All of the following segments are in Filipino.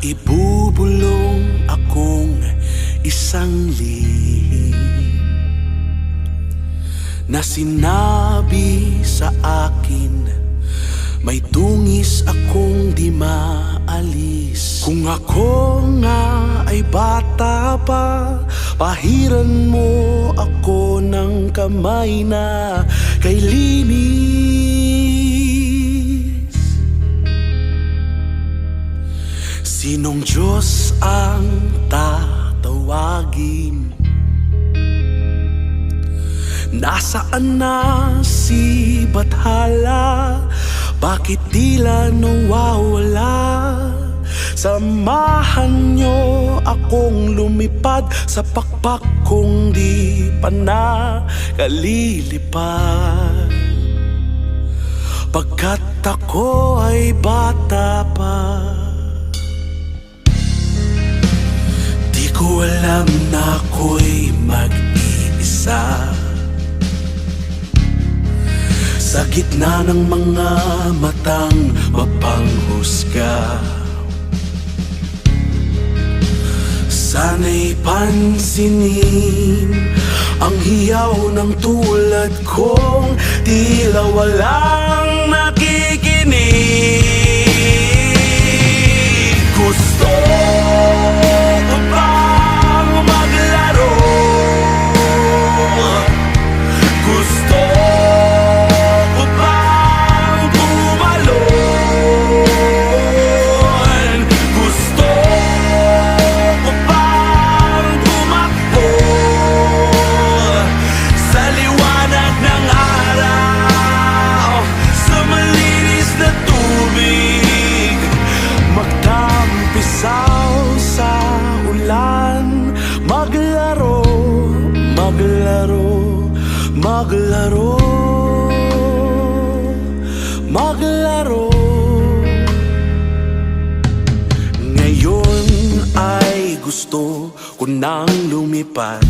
Ibubulong akong isang lihim na sinabi sa akin, may tungis akong di maalis. Kung ako nga ay bata pa, pahiran mo ako ng kamay na kay linis. Sinong Diyos ang tatawagin? Nasaan na si Bathala? Bakit tila nawawala? Samahan niyo akong lumipad sa pakpak kung di pa nakalilipad. Pagkat ako ay bata pa, di ko alam na ako'y mag-iisa sa gitna ng mga matang mapanghusga. Sana'y pansinin ang hiyaw ng tulad kong tila walang nakikinig. Gusto ko bang maglaro? Gusto maglaro. Ngayon ay gusto ko nang lumipad,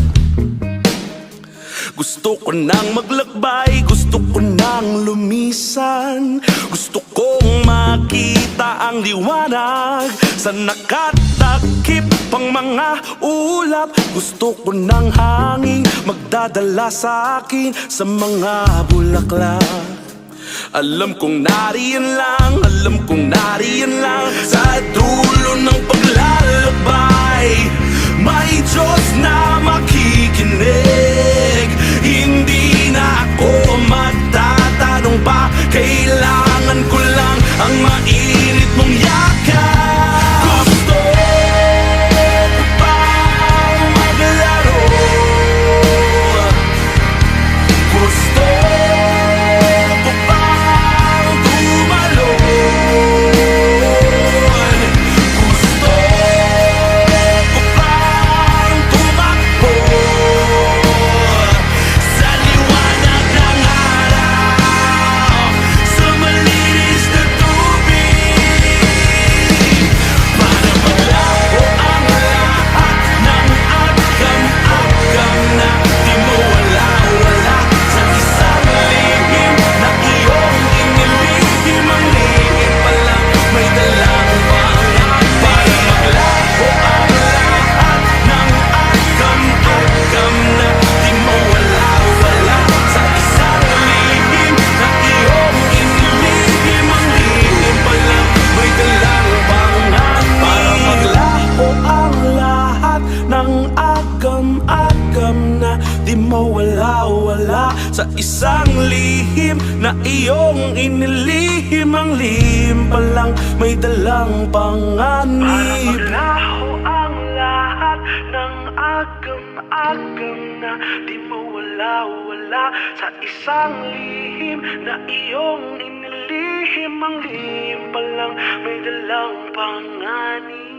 gusto ko nang maglakbay, gusto ko nang lumisan. Gusto kong makita ang liwanag sa nakatakip pang mga ulap. Gusto ko ng hangin magdadala sa akin sa mga bulaklak. Alam kong nariyan lang, alam kong nariyan lang sa dulo ng paglalakbay. May Diyos na makikinig, hindi na ako magtatanong pa. Kailangan ko lang ang mainit mong yakap. Gusto ko bang maglaro? Gusto ko bang tumalon? Gusto ko bang tumakbo sa liwanag ng araw, sa malinis na tubig, para maglaho ang lahat ng agam-agam na di mo wala-wala sa isang lihim na iyong inilihim. Ang lihim pa lang may dalang pangat, para maglaho ang lahat ng agam-agam na di mo wala-wala sa isang lihim na iyong inilihim. Ang lihim pa lang may dalang pangat, para maglaho ang lahat ng agam-agam na di mawala-wala sa isang lihim na iyong inilihim. Ang lihim pa lang may dalang panganib, para maglaho ang lahat ng agam-agam na di mawala-wala sa isang lihim na iyong inilihim. Ang lihim pa lang may dalang panganib.